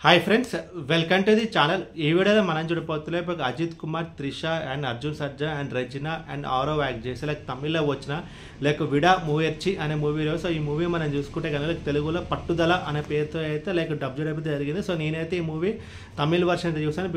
Hi friends, welcome to the channel. ఈ వీడియోలో మనం చూడబోతులే Ajith Kumar, Trisha and Arjun Sarja and Regina and ఆరో యాక్ట్ చేసి తమిళ్లో వచ్చిన విడా ముయర్చి అనే మూవీలో. సో ఈ మూవీ మనం చూసుకుంటే కనుక తెలుగులో పట్టుదల అనే పేరుతో అయితే డబ్ చేయడం అయితే జరిగింది. సో నేనైతే ఈ మూవీ తమిళ్ వర్షన్ అయితే చూసాను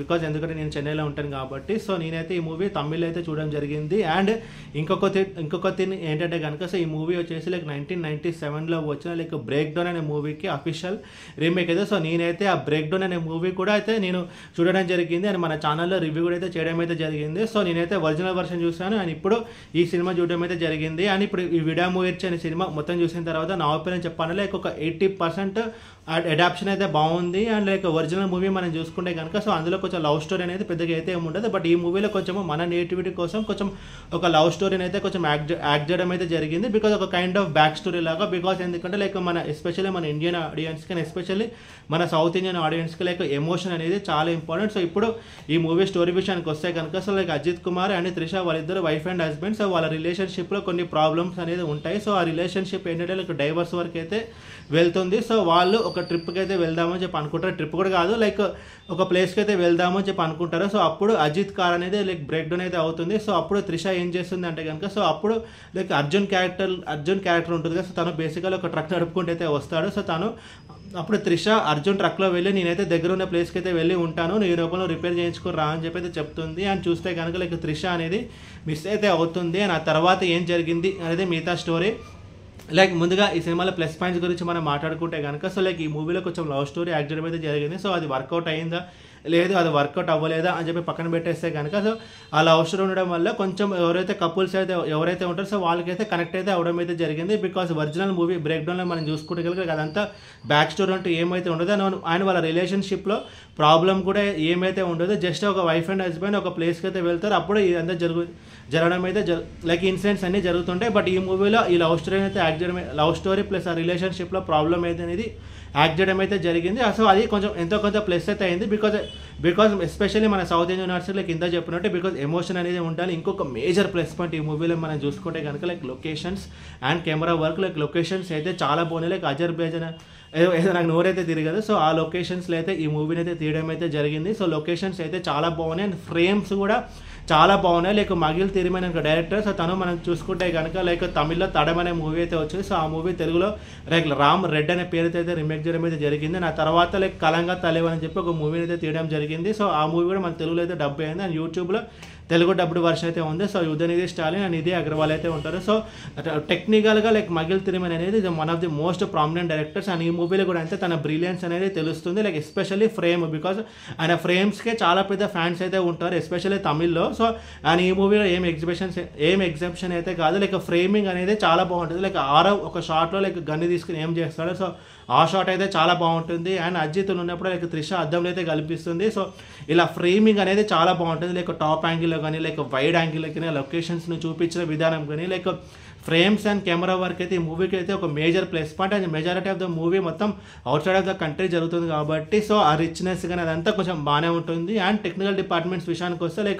బికాజ్ ఎందుకంటే నేను చెన్నైలో ఉంటాను కాబట్టి. సో నేనైతే ఈ మూవీ తమిళ్ అయితే చూడడం జరిగింది. అండ్ ఇంకొక థింగ్ ఏంటంటే కనుక సో ఈ మూవీ వచ్చేసి 1997లో వచ్చిన బ్రేక్ డౌన్ అనే మూవీకి అఫీషియల్ రీమేక్ అయితే. సో నేనైతే ఆ బ్రేక్ డౌన్ అనే మూవీ కూడా అయితే నేను చూడడం జరిగింది అండ్ మన ఛానల్లో రివ్యూ కూడా అయితే చేయడం అయితే జరిగింది. సో నేనైతే ఒరిజినల్ వర్షన్ చూసాను అండ్ ఇప్పుడు ఈ సినిమా చూడడం అయితే జరిగింది. అండ్ ఇప్పుడు ఈ విడా ముయర్చి అనే సినిమా మొత్తం చూసిన తర్వాత నా ఒపీనియన్ చెప్పాను ఒక 80% అడాప్షన్ అయితే బాగుంది. అండ్ ఒరిజినల్ మూవీ మనం చూసుకుంటే కనుక సో అందులో కొంచెం లవ్ స్టోరీ అనేది పెద్దగా అయితే ఉండదు. బట్ ఈ మూవీలో కొంచెం మన నేటివిటీ కోసం కొంచెం ఒక లవ్ స్టోరీని అయితే కొంచెం యాక్ట్ చేయడం అయితే జరిగింది. బికాజ్ ఒక కైండ్ ఆఫ్ బ్యాక్ స్టోరీ లాగా. బికాజ్ ఎందుకంటే మన ఎస్పెషల్లీ మన ఇండియన్ ఆడియన్స్కి అండ్ ఎస్పెషల్లీ మన సౌత్ ఇండియన్ ఆడియన్స్కి ఎమోషన్ అనేది చాలా ఇంపార్టెంట్. సో ఇప్పుడు ఈ మూవీ స్టోరీ విషయానికి వస్తే కనుక సో అజిత్ కుమార్ అండ్ త్రిష వాళ్ళిద్దరు వైఫ్ అండ్ హస్బెండ్. సో వాళ్ళ రిలేషన్షిప్లో కొన్ని ప్రాబ్లమ్స్ అనేది ఉంటాయి. సో ఆ రిలేషన్షిప్ ఏంటంటే డైవర్స్ వరకు అయితే వెళ్తుంది. సో వాళ్ళు ఒక ట్రిప్కి అయితే వెళ్దామని చెప్పి అనుకుంటారు. ట్రిప్ కూడా కాదు, ఒక ప్లేస్కి అయితే వెళ్దామని చెప్పి అనుకుంటారు. సో అప్పుడు అజిత్ కార్ అనేది బ్రేక్ డౌన్ అయితే అవుతుంది. సో అప్పుడు త్రిష ఏం చేస్తుంది అంటే కనుక సో అప్పుడు అర్జున్ క్యారెక్టర్ ఉంటుంది కదా. సో తను బేసికల్గా ఒక ట్రక్ నడుపుకుంటూ అయితే వస్తాడు. సో తను అప్పుడు త్రిష అర్జున్ ట్రక్లో వెళ్ళి నేనైతే దగ్గర ఉన్న ప్లేస్కి అయితే వెళ్ళి ఉంటాను, నీ రూపంలో రిపేర్ చేయించుకుని రా అని చెప్పి అయితే చెప్తుంది. అని చూస్తే కనుక త్రిష అనేది మిస్ అయితే అవుతుంది. అండ్ ఆ తర్వాత ఏం జరిగింది అనేది మిగతా స్టోరీ. ముందుగా ఈ సినిమాలో ప్లస్ పాయింట్స్ గురించి మనం మాట్లాడుకుంటే కనుక సో ఈ మూవీలో కొంచెం లవ్ స్టోరీ యాక్ట్ చేయడం అయితే జరిగింది. సో అది వర్కౌట్ అయిందా లేదు, అది వర్కౌట్ అవ్వలేదా అని చెప్పి పక్కన పెట్టేస్తే కనుక సో ఆ లవ్ స్టోరీ ఉండడం వల్ల కొంచెం ఎవరైతే కపుల్స్ అయితే ఎవరైతే ఉంటారో సో వాళ్ళకైతే కనెక్ట్ అయితే అవడం అయితే జరిగింది. బికాస్ ఒరిజినల్ మూవీ బ్రేక్ డౌన్లో మనం చూసుకుంటే కనుక అదంతా బ్యాక్ స్టోరీ అంటూ ఏమైతే ఉండదో అండ్ వాళ్ళ రిలేషన్షిప్లో ప్రాబ్లం కూడా ఏమైతే ఉండదో, జస్ట్ ఒక వైఫ్ అండ్ హస్బెండ్ ఒక ప్లేస్కి అయితే వెళ్తారు. అప్పుడు ఇదంతా జరగడం అయితే ఇన్సిడెంట్స్ అన్నీ జరుగుతుంటాయి. బట్ ఈ మూవీలో ఈ లవ్ స్టోరీ అయితే యాక్ట్ చేయడం, లవ్ స్టోరీ ప్లస్ ఆ రిలేషన్షిప్లో ప్రాబ్లం అయితే అనేది యాక్ట్ చేయడం అయితే జరిగింది. సో అది కొంచెం ఎంతో కొంత ప్లస్ అయితే అయింది. బికాజ్ ఎస్పెషల్లీ మన సౌత్ ఇండియన్ ఆర్ట్స్లో కింద చెప్పినట్టు బికాజ్ ఎమోషన్ అనేది ఉండాలి. ఇంకొక మేజర్ ప్లస్ పాయింట్ ఈ మూవీలో మనం చూసుకుంటే కనుక locations and camera work. Locations అయితే చాలా బాగున్నాయి. అజర్బైజాన్ ఏదో నాకు నోరైతే తిరగదు. సో ఆ లొకేషన్స్లో అయితే ఈ మూవీని అయితే తీయడం అయితే జరిగింది. సో లొకేషన్స్ అయితే చాలా బాగున్నాయి అండ్ ఫ్రేమ్స్ కూడా చాలా బాగున్నాయి. మగిల్ తిరిమని ఒక డైరెక్టర్. సో తను మనం చూసుకుంటే కనుక తమిళ్లో తడం అనే మూవీ అయితే వచ్చింది. సో ఆ మూవీ తెలుగులో రామ్ రెడ్ అనే పేరుతో అయితే రీమేక్ చేయడం అయితే జరిగింది. ఆ తర్వాత కలంగా తలేవ్ అని చెప్పి ఒక మూవీని అయితే తీయడం జరిగింది. సో ఆ మూవీ కూడా మన తెలుగులో అయితే డబ్ అయింది అండ్ యూట్యూబ్లో తెలుగు డబ్డ్ వర్షన్ అయితే ఉంది. సో ఉదయనిధి స్టాలిన్ అండ్ నిధి అగర్వాల్ అయితే ఉంటారు. సో టెక్నికల్గా మగిల్ తిరిమన్ అనేది one of the most prominent directors and ఈ మూవీలో కూడా అయితే తన బ్రిలియన్స్ అనేది తెలుస్తుంది. ఎస్పెషల్లీ ఫ్రేమ్, బికాజ్ ఆయన ఫ్రేమ్స్కే చాలా పెద్ద ఫ్యాన్స్ అయితే ఉంటారు ఎస్పెషల్లీ తమిళ్లో. సో అండ్ ఈ మూవీలో ఏం ఎగ్జామ్షన్ అయితే కాదు. ఫ్రేమింగ్ అనేది చాలా బాగుంటుంది. ఆరవ్ ఒక షార్ట్లో గన్ను తీసుకుని ఏం చేస్తాడు. సో ఆ షాట్ అయితే చాలా బాగుంటుంది. అండ్ అజిత్తులు ఉన్నప్పుడు త్రిష అద్దంలో అయితే కనిపిస్తుంది. సో ఇలా ఫ్రేమింగ్ అనేది చాలా బాగుంటుంది. టాప్ యాంగిల్లో కానీ వైడ్ యాంగిల్లో కానీ లొకేషన్స్ని చూపించిన విధానం కానీ ఫ్రేమ్స్ అండ్ కెమెరా వర్క్ అయితే ఈ మూవీకి అయితే ఒక major plus point. And majority of the movie మొత్తం outside of the country జరుగుతుంది కాబట్టి సో ఆ రిచ్నెస్ కానీ అదంతా కొంచెం బాగానే ఉంటుంది. అండ్ టెక్నికల్ డిపార్ట్మెంట్స్ విషయానికి వస్తే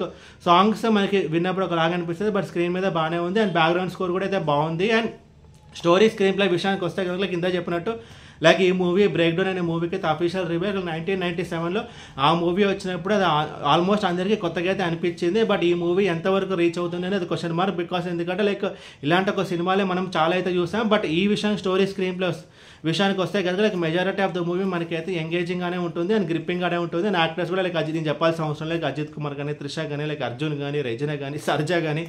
సాంగ్స్ మనకి విన్నప్పుడు ఒకలాగా అనిపిస్తుంది, బట్ స్క్రీన్ మీద బాగానే ఉంది. అండ్ బ్యాక్గ్రౌండ్ స్కోర్ కూడా అయితే బాగుంది. అండ్ స్టోరీ స్క్రీన్ ప్లే విషయానికి వస్తే కనుక కింద చెప్పినట్టు ఈ మూవీ బ్రేక్ డౌన్ అనే మూవీకి అయితే అఫీషియల్ రివ్యూ 1997లో ఆ మూవీ వచ్చినప్పుడు అది ఆల్మోస్ట్ అందరికీ కొత్తగా అయితే అనిపించింది. బట్ ఈ మూవీ ఎంతవరకు రీచ్ అవుతుంది అనేది క్వశ్చన్ మార్క్. బికాస్ ఎందుకంటే ఇలాంటి ఒక సినిమాలే మనం చాలా అయితే చూసాం. బట్ ఈ స్టోరీ స్క్రీన్ ప్లే విషయానికి వస్తే కనుక మెజారిటీ ఆఫ్ ద మూవీ మనకైతే ఎంగేజింగ్గానే ఉంటుంది అండ్ గ్రిప్పింగ్గానే ఉంటుంది. అండ్ యాక్టర్స్ కూడా నేను చెప్పాల్సిన అవసరం అజిత్ కుమార్ కానీ, త్రిష కానీ, అర్జున్ కానీ, రెజినా కానీ, సర్జా కానీ,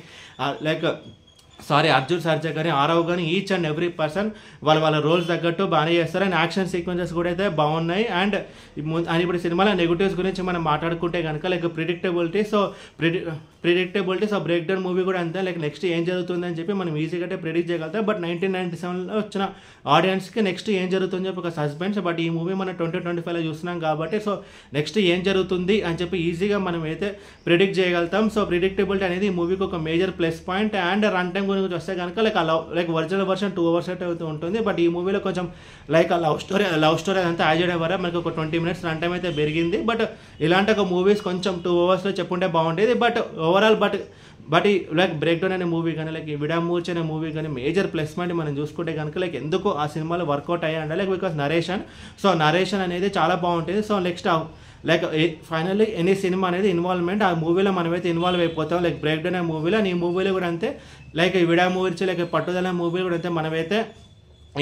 అర్జున్ సర్జా కానీ, ఆరవ్ కానీ, ఈచ్ అండ్ ఎవ్రీ పర్సన్ వాళ్ళ రోల్స్ తగ్గట్టు బాగానే చేస్తారు. అండ్ యాక్షన్ సీక్వెన్సెస్ కూడా అయితే బాగున్నాయి. అండ్ ఇప్పుడు సినిమాలో నెగిటివ్స్ గురించి మనం మాట్లాడుకుంటే కనుక predictability. So break down movie కూడా అంతే. నెక్స్ట్ ఏం జరుగుతుందని చెప్పి మనం ఈజీగా అయితే ప్రిడిక్ట్ చేయగలుగుతాం. బట్ 1997లో వచ్చిన ఆడియన్స్కి నెక్స్ట్ ఏం జరుగుతుందని చెప్పి ఒక సస్పెన్స్. బట్ ఈ మూవీ మనం 2025లో చూస్తున్నాం కాబట్టి సో నెక్స్ట్ ఏం జరుగుతుంది అని చెప్పి ఈజీగా మనం అయితే ప్రిడిక్ట్ చేయగలుగుతాం. సో ప్రిడిక్టబిలిటీ అనేది ఈ మూవీకి ఒక major plus point. And run time గురించి వస్తే కనుక ఒరిజినల్ వర్షన్ 2 hours అయితే ఉంటుంది. బట్ ఈ మూవీలో కొంచెం లవ్ స్టోరీ అంతా యాడ్ చేయడం వల్ల మనకు ఒక 20 minutes రన్ టైం అయితే పెరిగింది. బట్ ఇలాంటి ఒక మూవీస్ కొంచెం 2 hours చెప్పుంటే బాగుండేది. బట్ ఓవరాల్ బట్ ఈ లైక్ బ్రేక్ డౌన్ అనే మూవీ కానీ లైక్ ఈ విడామూర్చి అనే మూవీ కానీ మేజర్ ప్లస్ పాయింట్ మనం చూసుకుంటే కనుక లైక్ ఎందుకు ఆ సినిమాలో వర్కౌట్ అయ్యాయంటే like because narration. So narration అనేది చాలా బాగుంటుంది. So next like finally any cinema అనేది ఇన్వాల్వ్మెంట్ ఆ మూవీలో మనమైతే ఇన్వాల్వ్ అయిపోతాం. లైక్ బ్రేక్ డౌన్ అనే మూవీలో అండ్ ఈ మూవీలో కూడా అంతే. లైక్ విడామూర్చి లైక్ పట్టుదల మూవీలో కూడా అంతే మనమైతే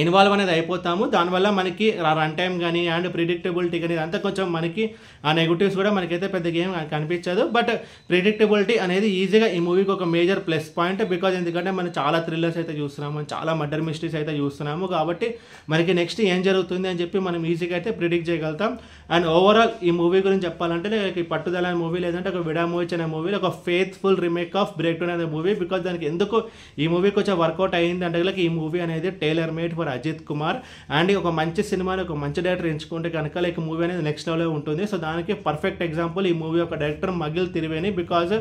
ఇన్వాల్వ్ అనేది అయిపోతాము. దానివల్ల మనకి రన్ టైం కానీ అండ్ ప్రిడిక్టబిలిటీ కానీ ఇదంతా కొంచెం మనకి ఆ నెగిటివ్స్ కూడా మనకైతే పెద్ద గేమ్ కనిపించదు. బట్ ప్రిడిక్టబిలిటీ అనేది ఈజీగా ఈ మూవీకి ఒక మేజర్ ప్లస్ పాయింట్. బికాజ్ ఎందుకంటే మనం చాలా థ్రిల్లర్స్ అయితే చూస్తున్నాము, చాలా మర్డర్ మిస్టరీస్ అయితే చూస్తున్నాము. కాబట్టి మనకి నెక్స్ట్ ఏం జరుగుతుంది అని చెప్పి మనం ఈజీగా అయితే ప్రిడిక్ట్ చేయగలుగుతాం. అండ్ ఓవరాల్ ఈ మూవీ గురించి చెప్పాలంటే లైక్ ఈ పట్టుదల అనే మూవీ లేదంటే ఒక విడామూర్చి అనే మూవీలో ఒక faithful remake of break down అనే మూవీ. బికాజ్ దానికి ఎందుకు ఈ మూవీ కొంచెం వర్కౌట్ అయ్యింది అంటే లైక్ ఈ మూవీ అనేది tailor made for Ajith Kumar. And ఒక మంచి సినిమాని ఒక మంచి డైరెక్టర్ ఎంచుకుంటే కనుక లైక్ మూవీ అనేది నెక్స్ట్ లెవెల్లో ఉంటుంది. సో దానికి పర్ఫెక్ట్ ఎగ్జాంపుల్ ఈ మూవీ ఒక డైరెక్టర్ మగిల్ తిరివేని. బికాజ్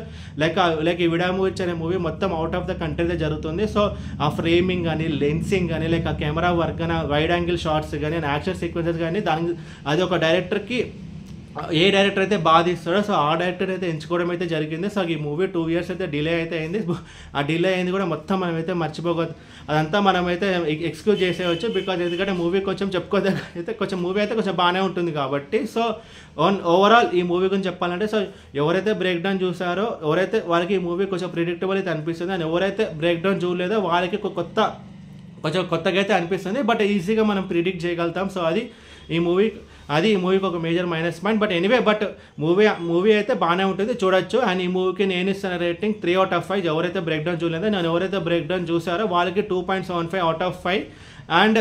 లైక్ ఈ విడామూర్చి అనే మూవీ మొత్తం అవుట్ ఆఫ్ ద కంట్రీ జరుగుతుంది. సో ఆ ఫ్రేమింగ్ కానీ లెన్సింగ్ కానీ లైక్ ఆ కెమెరా వర్క్ కానీ వైడ్ యాంగిల్ షాట్స్ కానీ యాక్షన్ సీక్వెన్సెస్ కానీ దానికి అది ఒక డైరెక్టర్కి ఏ డైరెక్టర్ అయితే బాగా తీస్తాడో సో ఆ డైరెక్టర్ అయితే ఎంచుకోవడం అయితే జరిగింది. సో ఈ మూవీ 2 years అయితే డిలే అయితే అయింది. ఆ డిలే అయింది కూడా మొత్తం మనమైతే మర్చిపోకూడదు, అదంతా మనమైతే ఎక్స్క్యూజ్ చేసేయచ్చు. బికాజ్ ఎందుకంటే మూవీ కొంచెం చెప్పుకోదగ్గ అయితే కొంచెం మూవీ అయితే కొంచెం బాగానే ఉంటుంది కాబట్టి. సో ఓవరాల్ ఈ మూవీ గురించి చెప్పాలంటే సో ఎవరైతే బ్రేక్ డౌన్ చూసారో ఎవరైతే వాళ్ళకి ఈ మూవీ కొంచెం ప్రిడిక్టబుల్ అయితే అనిపిస్తుంది. అండ్ ఎవరైతే బ్రేక్ డౌన్ చూడలేదో వాళ్ళకి కొంచెం కొత్తగా అయితే అనిపిస్తుంది. బట్ ఈజీగా మనం ప్రిడిక్ట్ చేయగలుగుతాం. సో అది ఈ మూవీకి ఒక major minus point. But anyway but movie అయితే బాగానే ఉంటుంది, చూడొచ్చు. అండ్ ఈ మూవీకి నేను ఇస్తున్న రేటింగ్ 3 out of 5. ఎవరైతే బ్రేక్ డౌన్ చూడలేదో నేను ఎవరైతే బ్రేక్ డౌన్ చూసారో వాళ్ళకి 2.75 out of 5 అండ్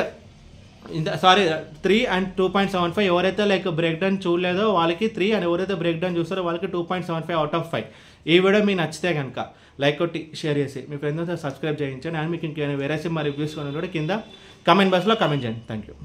3 and 2.75. ఎవరైతే లైక్ బ్రేక్ డౌన్ చూడలేదో వాళ్ళకి 3 అండ్ ఎవరైతే బ్రేక్ డౌన్ చూస్తారో వాళ్ళకి 2.75 out of 5. ఈ వీడియో మీకు నచ్చితే కనుక లైక్ కొట్టి షేర్ చేసి మీ ఫ్రెండ్స్తో సబ్స్క్రైబ్ చేయించండి. అండ్ మీకు ఇంకేమైనా వేరే సినిమా రివ్యూస్ కూడా కింద కామెంట్ బాక్స్లో కామెంట్ చేయండి. Thank you.